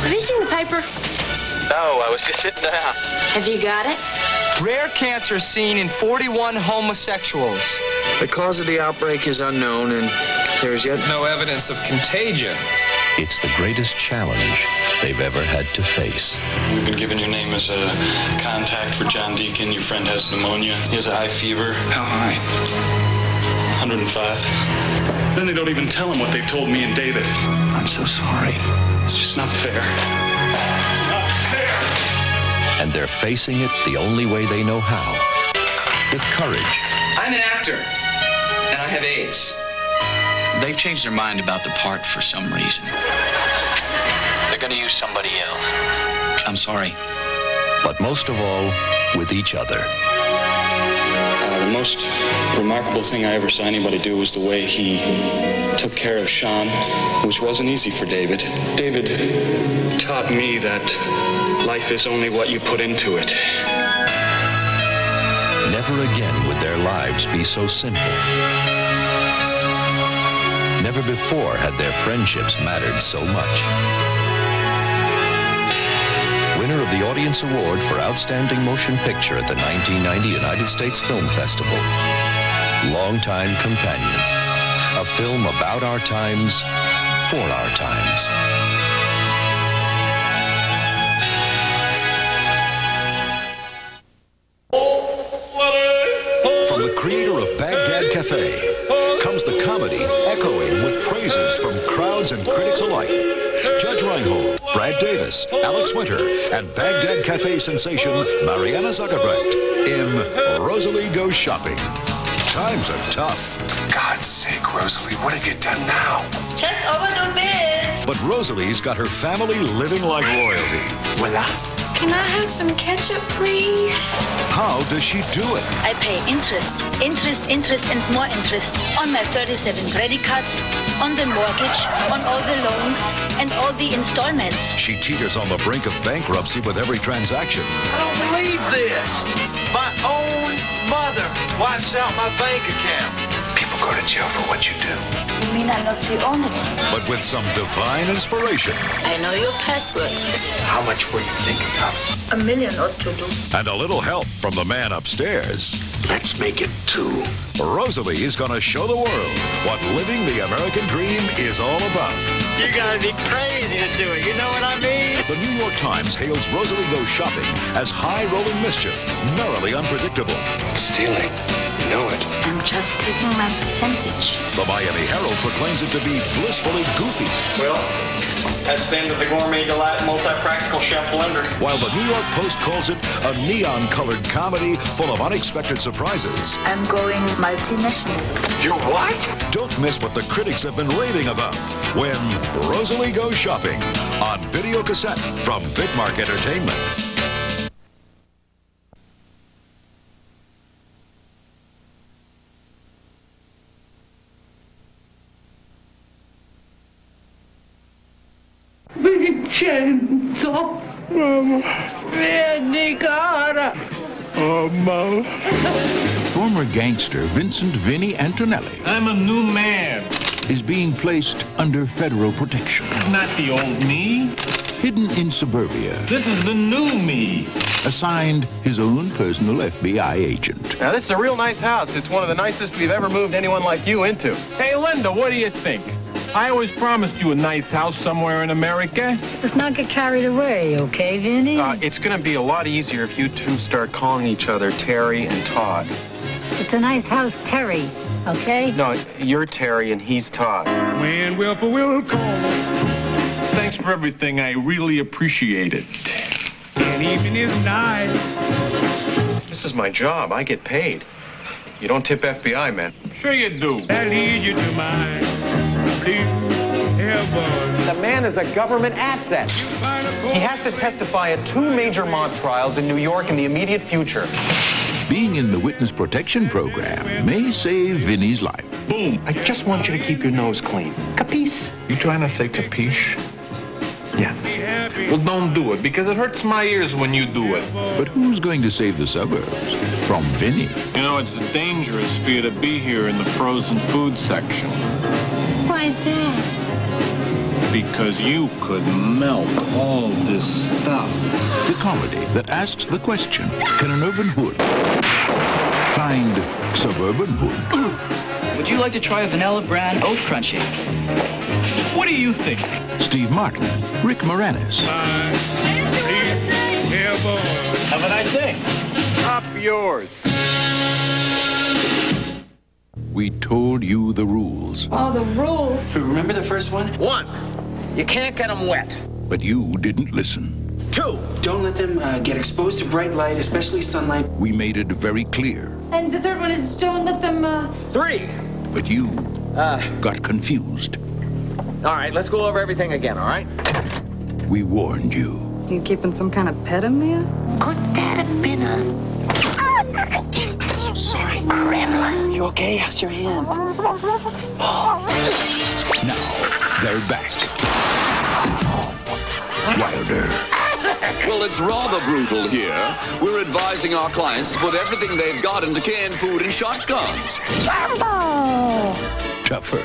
Speaker 7: Have you seen the paper?
Speaker 2: No, I was just sitting down.
Speaker 7: Have you got it?
Speaker 17: Rare cancer seen in 41 homosexuals.
Speaker 13: The cause of the outbreak is unknown, and there is yet no evidence of contagion.
Speaker 16: It's the greatest challenge they've ever had to face.
Speaker 19: We've been given your name as a contact for John Deacon. Your friend has pneumonia. He has a high fever. How high? 105. Then they don't even tell him what they've told me and David.
Speaker 16: I'm so sorry.
Speaker 19: It's just not fair. It's not fair.
Speaker 16: And they're facing it the only way they know how. With courage.
Speaker 17: I'm an actor, and I have AIDS.
Speaker 23: They've changed their mind about the part for some reason.
Speaker 2: They're gonna use somebody else.
Speaker 23: I'm sorry.
Speaker 16: But most of all, with each other.
Speaker 19: The most remarkable thing I ever saw anybody do was the way he took care of Sean, which wasn't easy for David. David taught me that life is only what you put into it.
Speaker 16: Never again would their lives be so simple. Never before had their friendships mattered so much. Winner of the Audience Award for Outstanding Motion Picture at the 1990 United States Film Festival, Longtime Companion, a film about our times, for our times.
Speaker 14: From the creator of Baghdad Cafe comes the comedy echoing with praises from crowds and critics alike. Judge Reinhold, Brad Davis, Alex Winter, and Baghdad Cafe sensation Mariana Zuckerbrecht in Rosalie Goes Shopping. Times are tough.
Speaker 9: God's sake, Rosalie, what have you done now?
Speaker 12: Just over the bits.
Speaker 14: But Rosalie's got her family living like royalty.
Speaker 9: Voila.
Speaker 12: Can I have some ketchup, please?
Speaker 14: How does she do it?
Speaker 12: I pay interest, and more interest on my 37 credit cards, on the mortgage, on all the loans, and all the installments.
Speaker 14: She teeters on the brink of bankruptcy with every transaction.
Speaker 25: I don't believe this. My own mother wipes out my bank account.
Speaker 9: People
Speaker 11: go to jail for what you do.
Speaker 12: You mean I'm not the only one?
Speaker 14: But with some divine inspiration.
Speaker 12: I know your password.
Speaker 11: How much were you thinking of?
Speaker 12: $1 million ought to do.
Speaker 14: And a little help from the man upstairs.
Speaker 9: Let's make it 2.
Speaker 14: Rosalie is going to show the world what living the American dream is all about.
Speaker 2: You gotta be crazy to do it, you know what I mean?
Speaker 14: The New York Times hails Rosalie Goes Shopping as high-rolling mischief, merrily unpredictable.
Speaker 11: Stealing. You know it.
Speaker 12: I'm just taking my percentage.
Speaker 14: The Miami Herald proclaims it to be blissfully goofy.
Speaker 17: Well, that's the end of the gourmet delight multi-practical chef blender.
Speaker 14: While the New York Post calls it a neon-colored comedy full of unexpected surprises.
Speaker 12: I'm going multinational.
Speaker 11: You're what?
Speaker 14: Don't miss what the critics have been raving about when Rosalie Goes Shopping on video cassette from Vidmark Entertainment.
Speaker 1: Vincenzo, vieni cara. Oh, Mom.
Speaker 4: Former gangster Vincent Vinny Antonelli
Speaker 1: I'm a new man.
Speaker 4: is being placed under federal protection.
Speaker 1: Not the old me.
Speaker 4: Hidden in suburbia,
Speaker 1: This is the new me.
Speaker 4: assigned his own personal FBI agent.
Speaker 13: Now, this is a real nice house. It's one of the nicest we've ever moved anyone like you into. Hey, Linda, what do you think? I always promised you a nice house somewhere in America.
Speaker 5: Let's not get carried away, okay, Vinny?
Speaker 13: It's going to be a lot easier if you two start calling each other Terry and Todd.
Speaker 5: It's a nice house, Terry, okay?
Speaker 13: No, you're Terry and he's Todd.
Speaker 1: When Wilper will call. Thanks for everything. I really appreciate it. And even if not.
Speaker 13: This is my job. I get paid. You don't tip FBI, man.
Speaker 1: Sure you do. That leads you to my blue heaven.
Speaker 8: The man is a government asset. He has to testify at 2 major mob trials in New York in the immediate future.
Speaker 4: Being in the witness protection program may save Vinny's life.
Speaker 1: Boom.
Speaker 8: I just want you to keep your nose clean. Capiche?
Speaker 1: You trying to say capiche? Yeah. Well, don't do it, because it hurts my ears when you do it.
Speaker 4: But who's going to save the suburbs from Vinny?
Speaker 1: You know, it's dangerous for you to be here in the frozen food section.
Speaker 5: Why is that?
Speaker 1: Because you could melt all this stuff.
Speaker 4: The comedy that asks the question, can an urban hood find suburban hood?
Speaker 10: Would you like to try a vanilla bran oat crunchy?
Speaker 1: What do you think?
Speaker 4: Steve Martin, Rick Moranis.
Speaker 1: Have a nice day. Up yours.
Speaker 4: We told you the rules,
Speaker 15: Oh, the rules.
Speaker 25: Remember the first one?
Speaker 2: 1, you can't get them wet.
Speaker 4: but you didn't listen.
Speaker 2: 2,
Speaker 25: Don't let them get exposed to bright light, especially sunlight.
Speaker 4: We made it very clear,
Speaker 15: And the third one is don't let them,
Speaker 2: 3.
Speaker 4: but you got confused.
Speaker 2: All right, let's go over everything again, all right?
Speaker 4: We warned you.
Speaker 15: You keeping some kind of pet in there?
Speaker 12: Could that have been a...
Speaker 25: I'm so sorry.
Speaker 12: gremlin?
Speaker 25: You okay? How's your hand?
Speaker 4: Now, they're back. Wilder.
Speaker 27: Well, it's rather brutal here. We're advising our clients to put everything they've got into canned food and shotguns.
Speaker 4: Tougher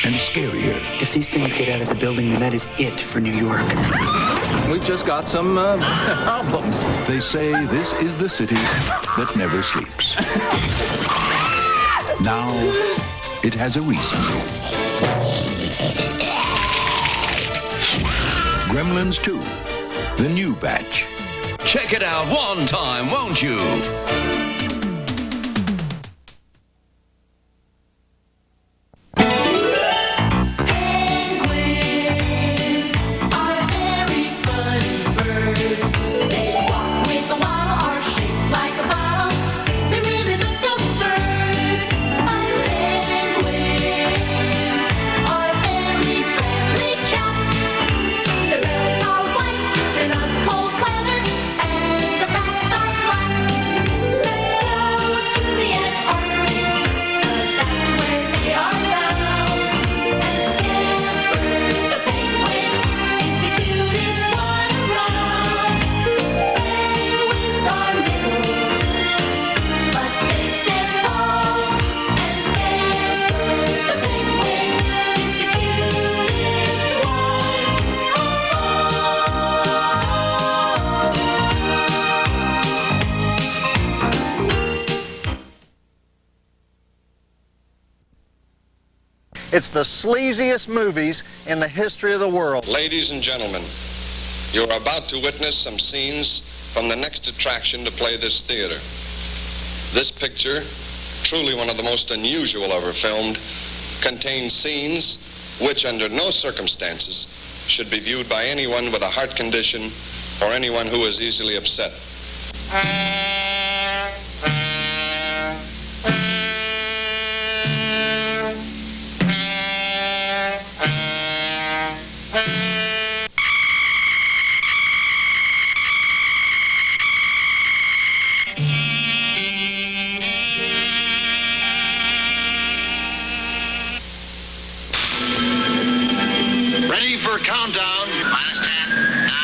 Speaker 4: and scarier.
Speaker 25: If these things get out of the building, then that is it for New York.
Speaker 13: We've just got some albums.
Speaker 4: They say this is the city that never sleeps. Now, it has a reason. Gremlins 2, the new batch.
Speaker 27: Check it out one time, won't you?
Speaker 3: It's the sleaziest movies in the history of the world.
Speaker 6: Ladies and gentlemen, you're about to witness some scenes from the next attraction to play this theater. This picture, truly one of the most unusual ever filmed, contains scenes which under no circumstances should be viewed by anyone with a heart condition or anyone who is easily upset.
Speaker 9: Ready for countdown. Minus 10, 9,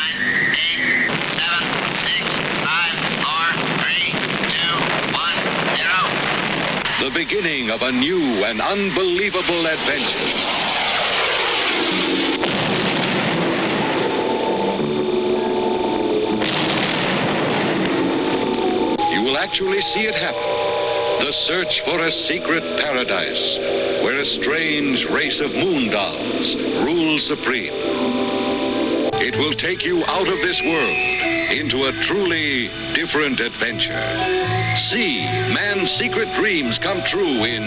Speaker 9: 8, 7, 6, 5, 4, 3, 2, 1, 0.
Speaker 14: The beginning of a new and unbelievable adventure. You will actually see it happen. The search for a secret paradise where a strange race of moon dolls rules supreme. It will take you out of this world into a truly different adventure. See man's secret dreams come true in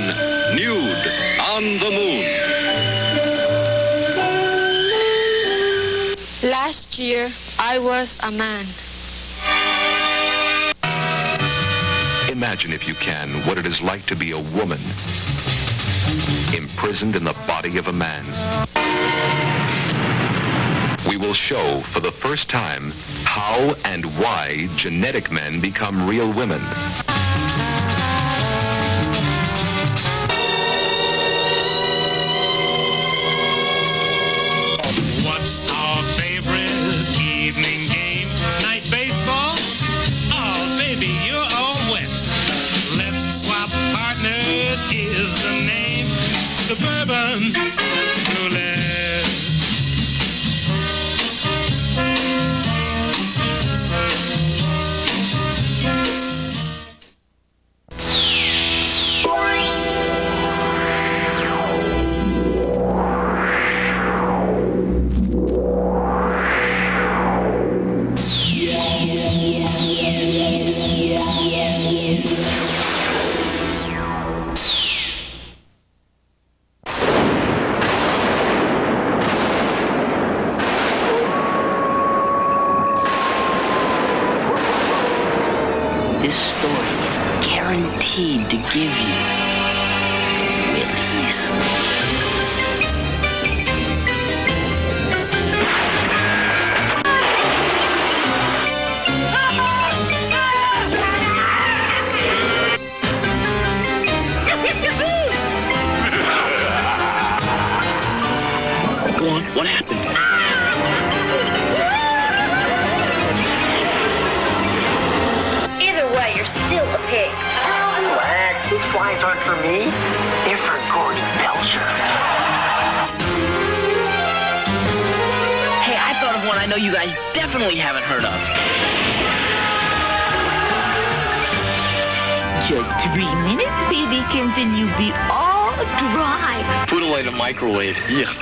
Speaker 14: Nude on the Moon.
Speaker 7: Last year, I was a man.
Speaker 18: Imagine, if you can, what it is like to be a woman imprisoned in the body of a man. We will show for the first time how and why genetic men become real women.
Speaker 20: What's our favorite evening game? Night baseball? Oh, baby, you're all wet. Let's swap partners is the name. Suburban Roulette.
Speaker 21: This story is guaranteed to give you Willies. Go on, what happened?
Speaker 12: Either way, you're still a pig.
Speaker 21: Relax, these flies aren't for me. They're for Gordon Belcher. Hey, I thought of one I know you guys definitely haven't heard of. Just 3 minutes, babykins, and you'll be all dry.
Speaker 23: Put away the microwave. Yeah.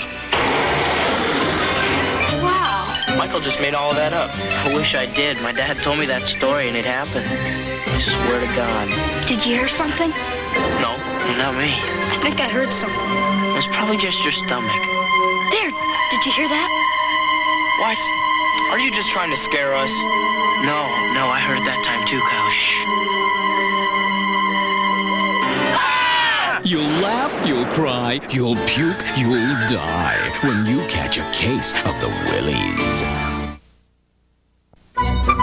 Speaker 12: Wow.
Speaker 21: Michael just made all of that up. I wish I did. My dad told me that story and it happened. I swear to God.
Speaker 12: Did you hear something?
Speaker 21: No, not me.
Speaker 12: I think I heard something.
Speaker 21: It was probably just your stomach.
Speaker 12: There, did you hear that?
Speaker 21: What? Are you just trying to scare us? No, I heard that time too, Kyle. Shh.
Speaker 24: You'll laugh, you'll cry, you'll puke, you'll die when you catch a case of the Willies.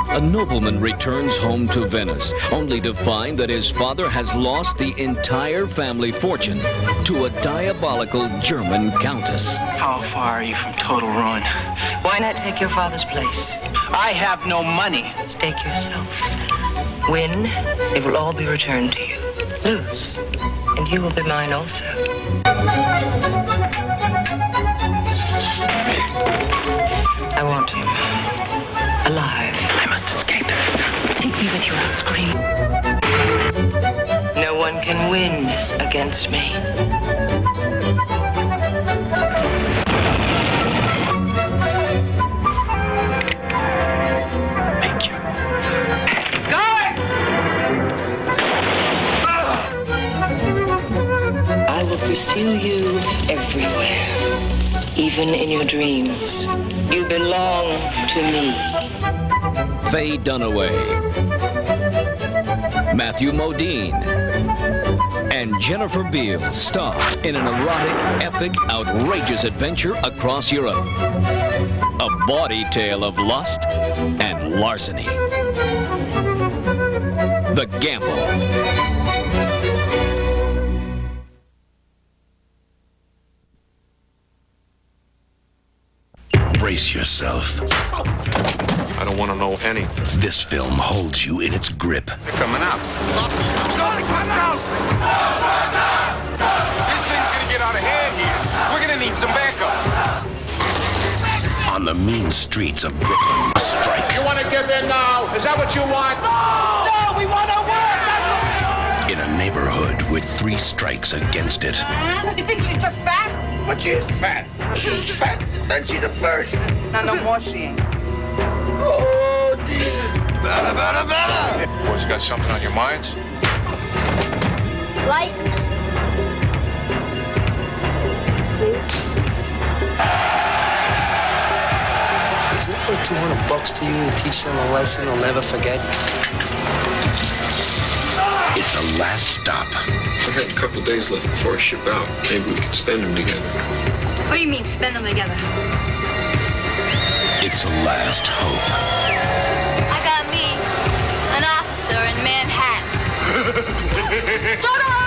Speaker 24: A nobleman returns home to Venice, only to find that his father has lost the entire family fortune to a diabolical German countess.
Speaker 21: How far are you from total ruin?
Speaker 15: Why not take your father's place?
Speaker 21: I have no money.
Speaker 15: Stake yourself. Win, it will all be returned to you. Lose, and you will be mine also. I want him. Alive.
Speaker 21: I must escape.
Speaker 15: Take me with you, I'll scream. No one can win against me. pursue you everywhere, even in your dreams. You belong to me.
Speaker 24: Faye Dunaway, Matthew Modine, and Jennifer Beal star in an erotic, epic, outrageous adventure across Europe. A bawdy tale of lust and larceny. The Gamble.
Speaker 8: Brace yourself.
Speaker 11: I don't want to know anything.
Speaker 8: This film holds you in its grip.
Speaker 11: They're coming out. Stop these.
Speaker 2: Come out! This thing's gonna get out of hand here. We're gonna need some backup.
Speaker 8: On the mean streets of Brooklyn, a strike.
Speaker 9: You want to get there now? Is that what you want?
Speaker 2: No, we want to work. That's what we are.
Speaker 8: In a neighborhood with 3 strikes against it.
Speaker 16: You think she's just fat?
Speaker 9: But she is fat. She's fat, and she's a virgin.
Speaker 16: No more she ain't.
Speaker 9: Oh, dear. Better.
Speaker 11: Boys, you got something on your minds?
Speaker 5: Light. Please.
Speaker 17: Isn't it worth $200 to you to teach them a lesson they'll never forget?
Speaker 8: It's the last stop.
Speaker 6: I had a couple days left before I ship out. Maybe we could spend them together.
Speaker 5: What do you mean, spend them together?
Speaker 8: It's the last hope.
Speaker 5: I got me, an officer in Manhattan. Turn around!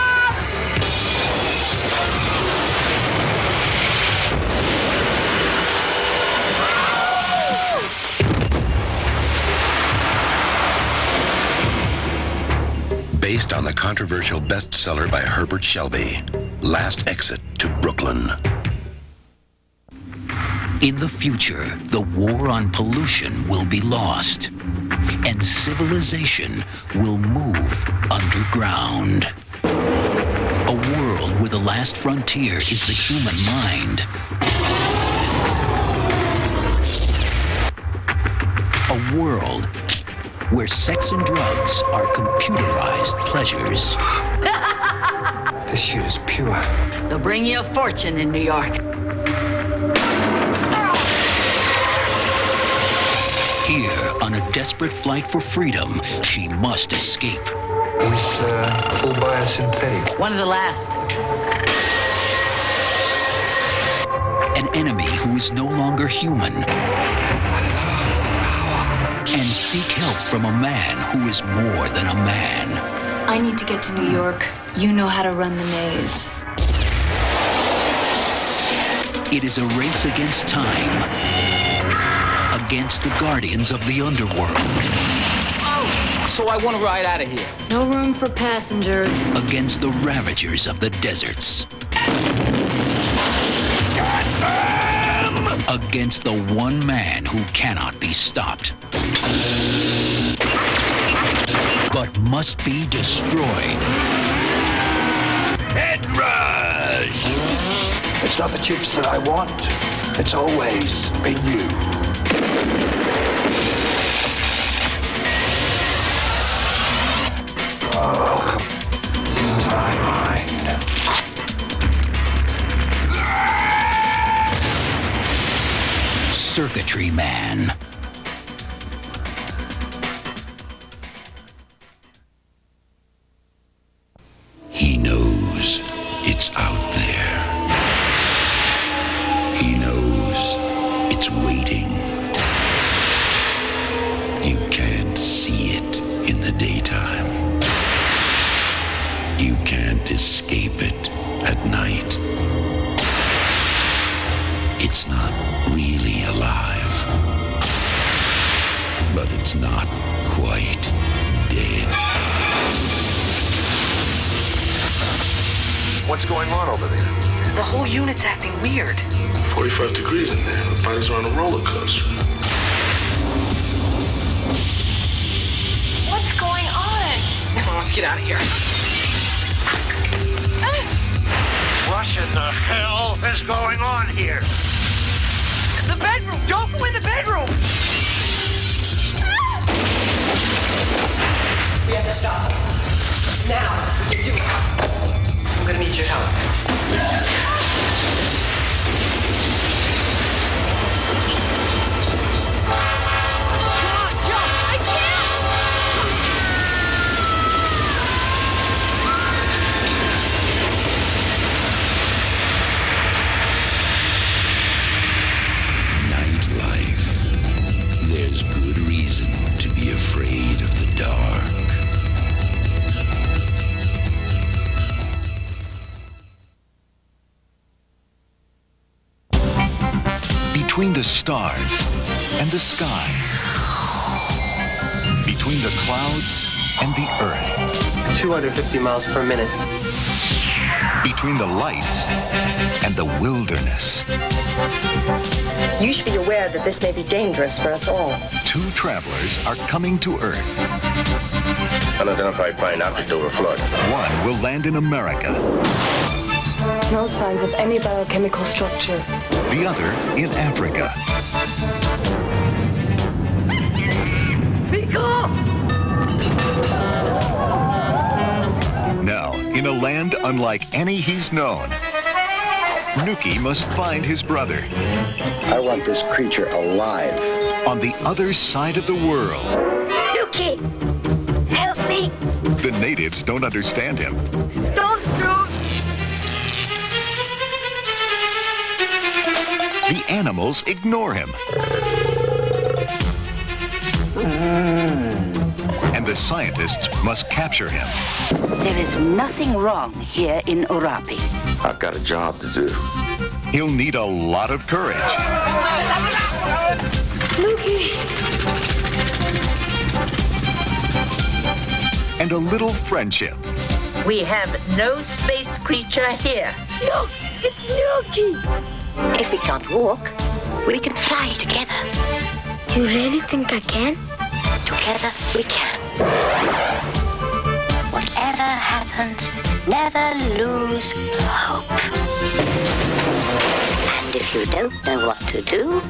Speaker 8: Based on the controversial bestseller by Herbert Shelby, Last Exit to Brooklyn.
Speaker 19: In the future, the war on pollution will be lost, and civilization will move underground. A world where the last frontier is the human mind. A world where sex and drugs are computerized pleasures.
Speaker 17: This shit is pure.
Speaker 5: They'll bring you a fortune in New York.
Speaker 19: Here, on a desperate flight for freedom, she must escape.
Speaker 17: With full biosynthetic.
Speaker 5: One of the last.
Speaker 19: An enemy who is no longer human. And seek help from a man who is more than a man.
Speaker 7: I need to get to New York. You know how to run the maze.
Speaker 19: It is a race against time. Against the guardians of the underworld.
Speaker 10: So I want to ride out of here.
Speaker 5: No room for passengers.
Speaker 19: Against the ravagers of the deserts. Against the one man who cannot be stopped. But must be destroyed.
Speaker 9: Head rush! It's not the chicks that I want. It's always been you. Welcome to my mind.
Speaker 19: Circuitry Man.
Speaker 8: He knows it's out there. He knows it's waiting. You can't see it in the daytime. You can't escape it at night. It's not really alive, but it's not quite dead.
Speaker 11: What's going on over there?
Speaker 15: The whole unit's acting weird.
Speaker 11: 45 degrees in there. The bodies are on a roller coaster.
Speaker 7: What's going on?
Speaker 21: Come on, let's get out of here.
Speaker 9: What in the hell is going on here?
Speaker 16: The bedroom! Don't go in the bedroom!
Speaker 15: We have to stop them. Now, we can do it. I'm gonna need your help.
Speaker 14: Between the stars and the sky. Between the clouds and the earth.
Speaker 17: 250 miles per minute.
Speaker 14: Between the lights and the wilderness.
Speaker 1: You should be aware that this may be dangerous for us all.
Speaker 14: Two travelers are coming to Earth.
Speaker 9: Unidentified flying object over flood.
Speaker 14: One will land in America.
Speaker 1: No signs of any biochemical structure.
Speaker 14: The other in Africa. Now, in a land unlike any he's known, Nukie must find his brother.
Speaker 9: I want this creature alive.
Speaker 14: On the other side of the world.
Speaker 12: Nukie, help me.
Speaker 14: The natives don't understand him.
Speaker 12: Don't shoot.
Speaker 14: The animals ignore him. And the scientists must capture him.
Speaker 4: There is nothing wrong here in Orapi.
Speaker 9: I've got a job to do.
Speaker 14: He'll need a lot of courage.
Speaker 12: Nukie.
Speaker 14: And a little friendship.
Speaker 4: We have no space creature here.
Speaker 12: Look, it's Nukie.
Speaker 4: If we can't walk, we can fly together.
Speaker 12: You really think I can?
Speaker 4: Together we can. Whatever happens, never lose hope. And if you don't know what to do,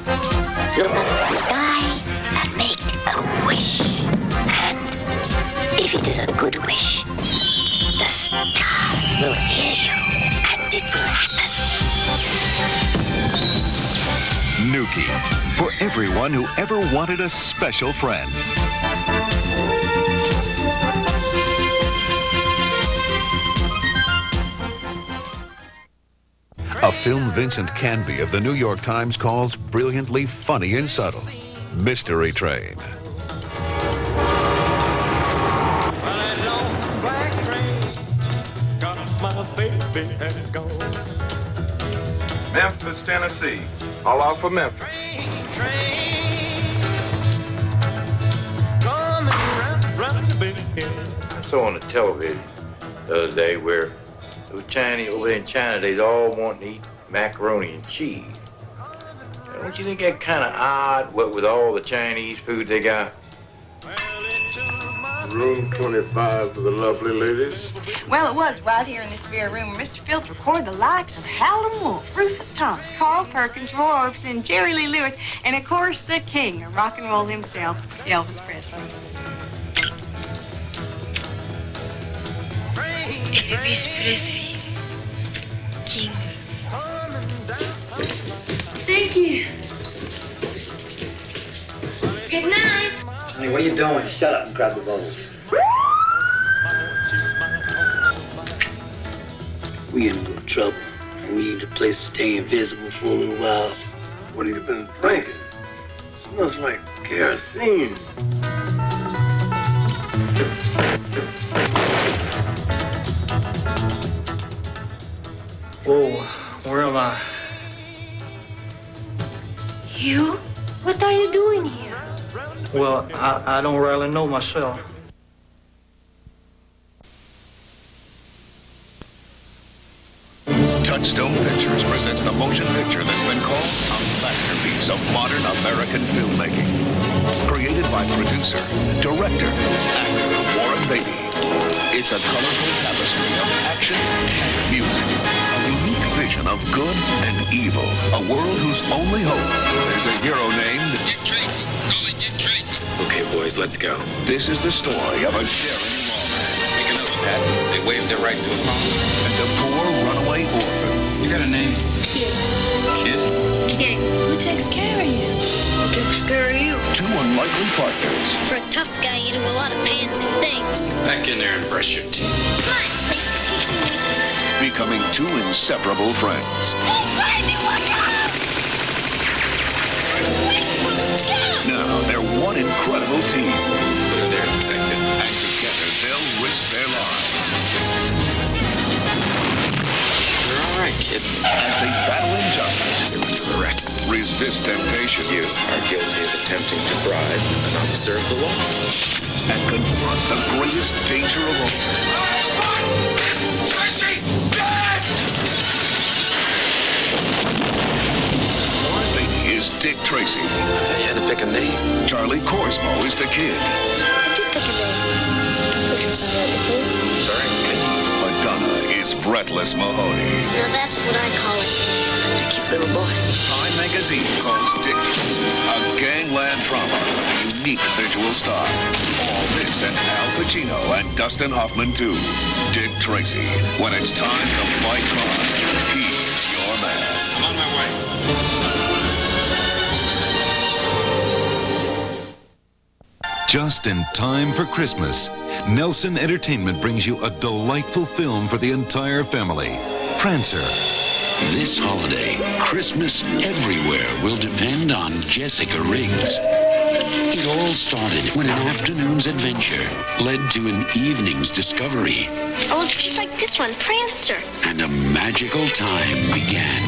Speaker 4: look at the sky and make a wish. And if it is a good wish, the stars will hear you and it will happen.
Speaker 14: Nukie, for everyone who ever wanted a special friend. A film Vincent Canby of the New York Times calls brilliantly funny and subtle. Mystery Train.
Speaker 11: Memphis, Tennessee. All out for Memphis.
Speaker 13: I saw on the television the other day where those Chinese over there in China, they all want to eat macaroni and cheese. Now, don't you think that kind of odd, what with all the Chinese food they got?
Speaker 11: Room 25 for the lovely ladies.
Speaker 16: Well, it was right here in this very room where Mr. Fields recorded the likes of Howlin' Wolf, Rufus Thomas, Carl Perkins, Roy Orbison, Jerry Lee Lewis, and of course the king of rock and roll himself, Elvis Presley.
Speaker 5: Elvis Presley, king.
Speaker 12: Thank you. Good night.
Speaker 17: Honey, what are you doing? Shut up and grab the bowls.
Speaker 22: We in no trouble. We need a place to stay invisible for a little while.
Speaker 11: What have you been drinking? Smells like kerosene.
Speaker 17: Whoa, where am I?
Speaker 12: You? What are you doing here?
Speaker 17: Well, I don't really know myself.
Speaker 8: Touchstone Pictures presents the motion picture that's been called a masterpiece of modern American filmmaking. Created by producer, director, actor Warren Beatty. It's a colorful tapestry of action and music. A unique vision of good and evil. A world whose only hope is a hero named
Speaker 25: Dick Tracy. Calling Dick Tracy.
Speaker 8: Okay, boys, let's go. This is the story of a daring lawman.
Speaker 25: Make a note, Pat. They waived their right to a phone.
Speaker 8: And a poor runaway orphan.
Speaker 25: You got a name?
Speaker 12: Kid.
Speaker 25: Kid?
Speaker 12: Kid.
Speaker 5: Who takes care of you?
Speaker 12: Who takes care of you?
Speaker 8: Two unlikely partners.
Speaker 5: For a tough guy, you do a lot of fancy things.
Speaker 25: Back in there and brush your teeth.
Speaker 5: Come on, Tracy, teach me.
Speaker 8: Becoming two inseparable friends.
Speaker 5: Hey, Tracy, look out!
Speaker 8: Now they're one incredible team.
Speaker 25: Put her there, detective.
Speaker 8: And together they'll risk their lives.
Speaker 25: You're all right, kid.
Speaker 8: As they battle injustice.
Speaker 25: You're under arrest.
Speaker 8: resist temptation.
Speaker 25: You are guilty of attempting to bribe an officer of the law.
Speaker 8: And confront the greatest danger of all.
Speaker 25: Tracy!
Speaker 8: Warren Beatty is Dick Tracy.
Speaker 25: I tell you how to pick a name.
Speaker 8: Charlie Korsmo is the kid.
Speaker 5: I did pick a name. If it's all right with you.
Speaker 25: Sorry.
Speaker 8: Madonna is Breathless Mahoney.
Speaker 5: Now that's what I call it.
Speaker 25: A cute little boy.
Speaker 8: Time magazine calls Dick Tracy a gangland drama with a unique visual style. All this and Al Pacino and Dustin Hoffman too. Dick Tracy. When it's time to fight crime, he's your man.
Speaker 25: I'm on my way.
Speaker 14: Just in time for Christmas, Nelson Entertainment brings you a delightful film for the entire family, Prancer.
Speaker 19: This holiday, Christmas everywhere will depend on Jessica Riggs. It all started when an afternoon's adventure led to an evening's discovery.
Speaker 5: Oh, it's just like this one, Prancer.
Speaker 19: And a magical time began.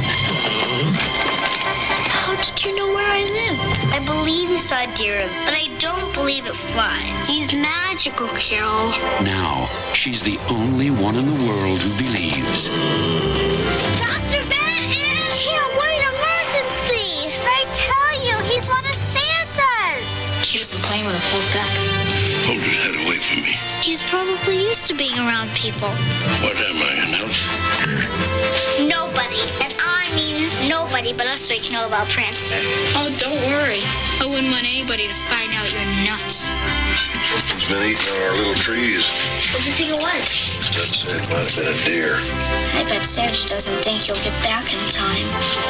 Speaker 5: How did you know where I live? I believe you saw a deer, but I don't believe it flies. He's magical, Carol.
Speaker 19: Now, she's the only one in the world who believes.
Speaker 5: Dr. Bennett is here. What an emergency! I tell you, he's one of Santa's.
Speaker 7: He isn't playing with a full deck.
Speaker 9: Hold your head away from me.
Speaker 5: He's probably used to being around people.
Speaker 9: What am I, an elf?
Speaker 5: Nobody, and I mean nobody but us three can know about Prancer.
Speaker 7: Oh, don't worry. I wouldn't want anybody to find out you're nuts.
Speaker 9: Tristan's been eating our little trees.
Speaker 5: What do you think it was?
Speaker 9: Judge said it might have been a deer.
Speaker 5: I bet Santa doesn't think you'll get back in time.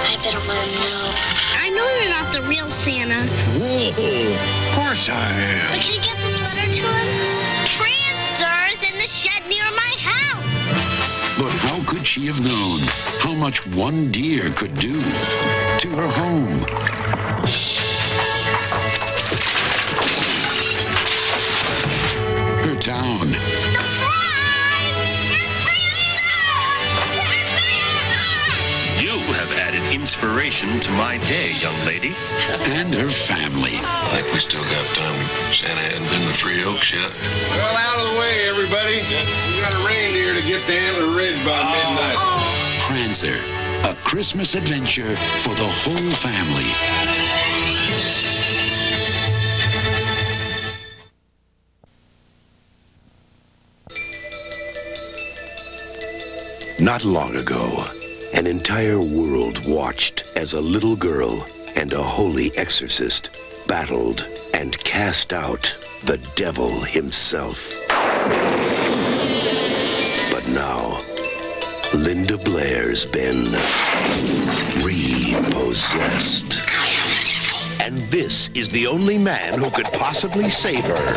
Speaker 5: I better let him know. I know you're not the real Santa.
Speaker 9: Whoa, of course I am.
Speaker 5: But can you get this letter to him? Prancer's in the shed near my house.
Speaker 19: But how could she have known how much one deer could do to her home? Her town.
Speaker 3: You have added inspiration to my day, young lady.
Speaker 19: And her family.
Speaker 9: I think we still got time. Santa hadn't been to Three Oaks yet.
Speaker 18: Well, out of the way, everybody. We got a reindeer to get to Antler Ridge by midnight.
Speaker 19: Prancer, a Christmas adventure for the whole family.
Speaker 20: Not long ago, an entire world watched as a little girl and a holy exorcist battled and cast out the devil himself. But now, Linda Blair's been repossessed. And this is the only man who could possibly save her.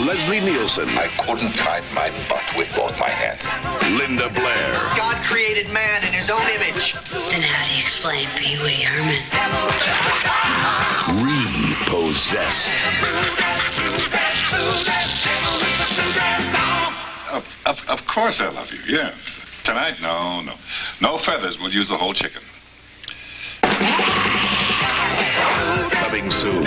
Speaker 20: Leslie Nielsen.
Speaker 9: I couldn't find my butt with both my hands.
Speaker 20: Linda Blair.
Speaker 23: God created man in his own image.
Speaker 4: Then how do you explain Pee Wee Herman?
Speaker 20: Repossessed.
Speaker 24: Of course I love you, yeah. Tonight, no. No feathers, we'll use the whole chicken.
Speaker 20: Coming soon.